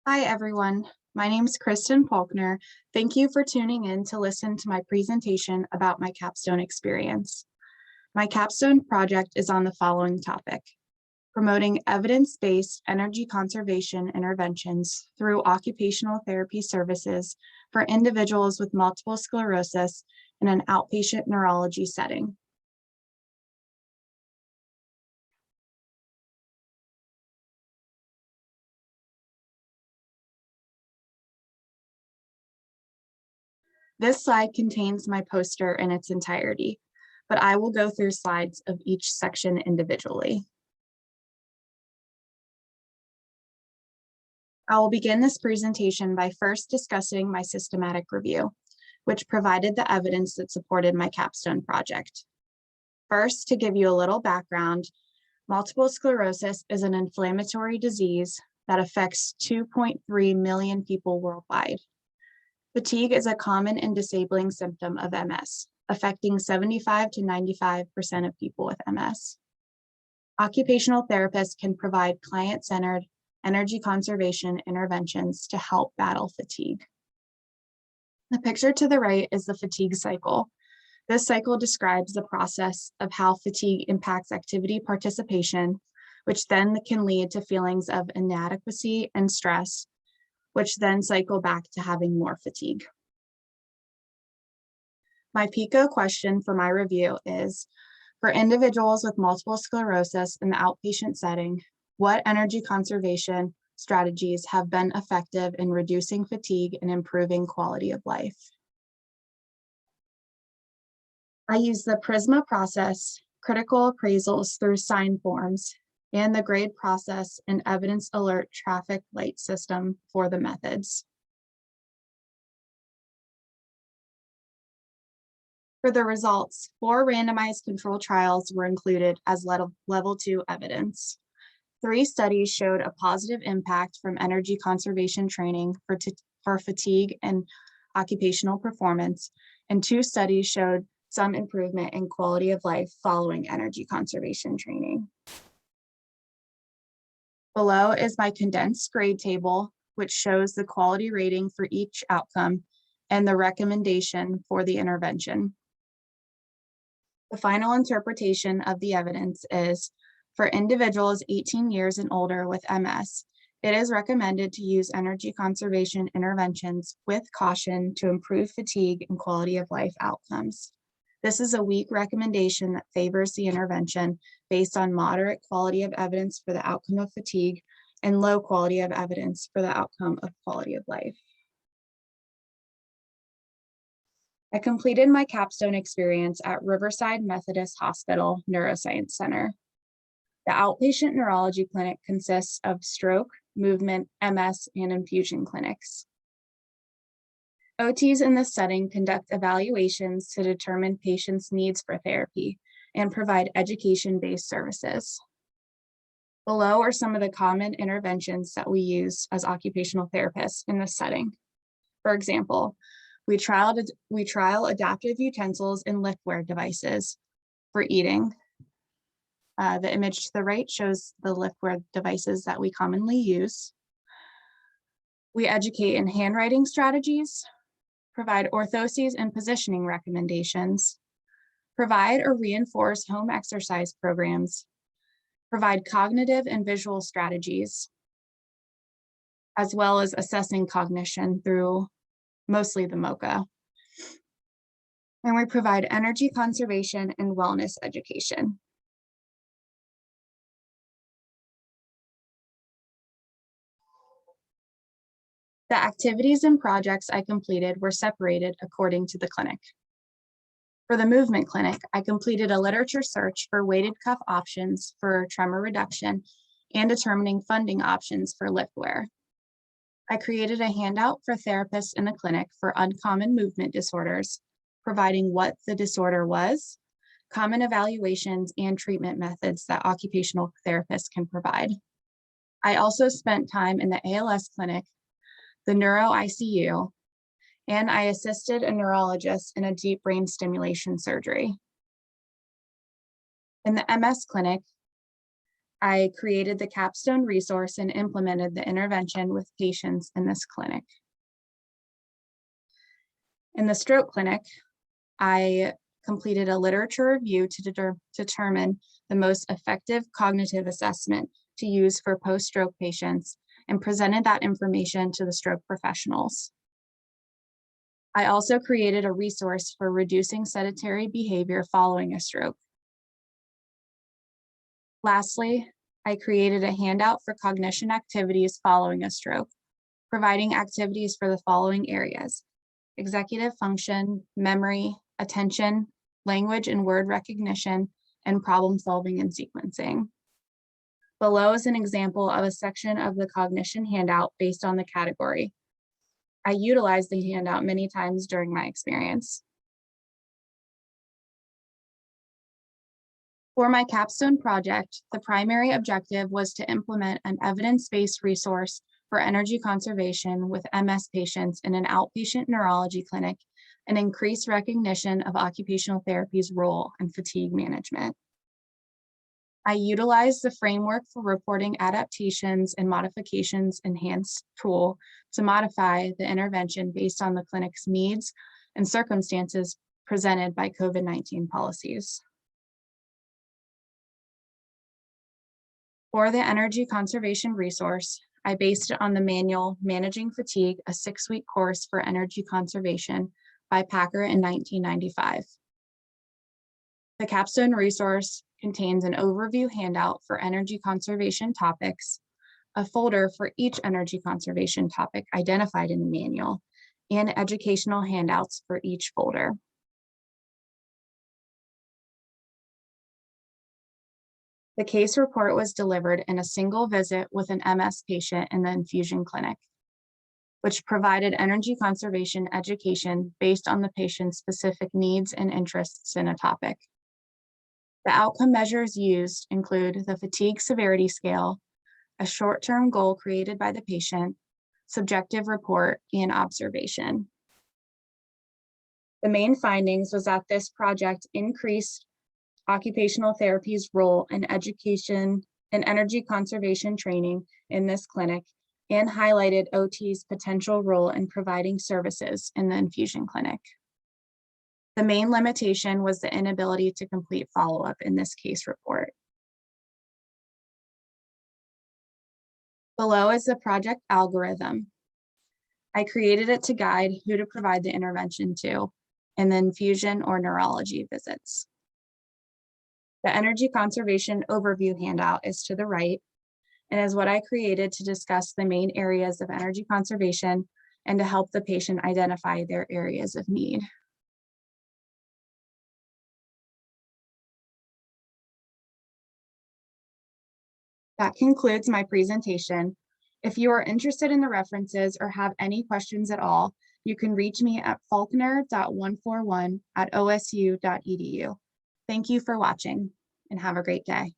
Hi, everyone. My name is Kristen Faulkner. Thank you for tuning in to listen to my presentation about my capstone experience. My capstone project is on the following topic: promoting evidence-based energy conservation interventions through occupational therapy services for individuals with multiple sclerosis in an outpatient neurology setting. This slide contains my poster in its entirety, but I will go through slides of each section individually. I will begin this presentation by first discussing my systematic review, which provided the evidence that supported my capstone project. First, to give you a little background, multiple sclerosis is an inflammatory disease that affects 2.3 million people worldwide. Fatigue is a common and disabling symptom of MS, affecting 75 to 95% of people with MS. Occupational therapists can provide client-centered energy conservation interventions to help battle fatigue. The picture to the right is the fatigue cycle. This cycle describes the process of how fatigue impacts activity participation, which then can lead to feelings of inadequacy and stress, which then cycle back to having more fatigue. My PICO question for my review is, for individuals with multiple sclerosis in the outpatient setting, what energy conservation strategies have been effective in reducing fatigue and improving quality of life? I use the PRISMA process, critical appraisals through sign forms, and the grade process and evidence alert traffic light system for the methods. For the results, 4 randomized control trials were included as level 2 evidence. 3 studies showed a positive impact from energy conservation training for fatigue and occupational performance, and 2 studies showed some improvement in quality of life following energy conservation training. Below is my condensed grade table, which shows the quality rating for each outcome and the recommendation for the intervention. The final interpretation of the evidence is, for individuals 18 years and older with MS, it is recommended to use energy conservation interventions with caution to improve fatigue and quality of life outcomes. This is a weak recommendation that favors the intervention based on moderate quality of evidence for the outcome of fatigue and low quality of evidence for the outcome of quality of life. I completed my capstone experience at Riverside Methodist Hospital Neuroscience Center. The outpatient neurology clinic consists of stroke, movement, MS, and infusion clinics. OTs in this setting conduct evaluations to determine patients' needs for therapy and provide education-based services. Below are some of the common interventions that we use as occupational therapists in this setting. For example, we trial adaptive utensils and liftware devices for eating. The image to the right shows the liftware devices that we commonly use. We educate in handwriting strategies, provide orthoses and positioning recommendations, provide or reinforce home exercise programs, provide cognitive and visual strategies, as well as assessing cognition through mostly the MOCA. And we provide energy conservation and wellness education. The activities and projects I completed were separated according to the clinic. For the movement clinic, I completed a literature search for weighted cuff options for tremor reduction and determining funding options for liftware. I created a handout for therapists in the clinic for uncommon movement disorders, providing what the disorder was, common evaluations, and treatment methods that occupational therapists can provide. I also spent time in the ALS clinic, the neuro ICU, and I assisted a neurologist in a deep brain stimulation surgery. In the MS clinic, I created the Capstone resource and implemented the intervention with patients in this clinic. In the stroke clinic, I completed a literature review to determine the most effective cognitive assessment to use for post-stroke patients and presented that information to the stroke professionals. I also created a resource for reducing sedentary behavior following a stroke. Lastly, I created a handout for cognition activities following a stroke, providing activities for the following areas: executive function, memory, attention, language and word recognition, and problem solving and sequencing. Below is an example of a section of the cognition handout based on the category. I utilized the handout many times during my experience. For my capstone project, the primary objective was to implement an evidence-based resource for energy conservation with MS patients in an outpatient neurology clinic and increase recognition of occupational therapy's role in fatigue management. I utilized the framework for reporting adaptations and modifications enhanced tool to modify the intervention based on the clinic's needs and circumstances presented by COVID-19 policies. For the energy conservation resource, I based it on the manual Managing Fatigue, a 6-week course for energy conservation by Packer in 1995. The Capstone resource contains an overview handout for energy conservation topics, a folder for each energy conservation topic identified in the manual, and educational handouts for each folder. The case report was delivered in a single visit with an MS patient in the infusion clinic, which provided energy conservation education based on the patient's specific needs and interests in a topic. The outcome measures used include the fatigue severity scale, a short-term goal created by the patient, subjective report, and observation. The main findings was that this project increased occupational therapy's role in education and energy conservation training in this clinic and highlighted OT's potential role in providing services in the infusion clinic. The main limitation was the inability to complete follow-up in this case report. Below is the project algorithm. I created it to guide who to provide the intervention to in the infusion or neurology visits. The energy conservation overview handout is to the right and is what I created to discuss the main areas of energy conservation and to help the patient identify their areas of need. That concludes my presentation. If you are interested in the references or have any questions at all, you can reach me at faulkner.141@osu.edu. Thank you for watching and have a great day.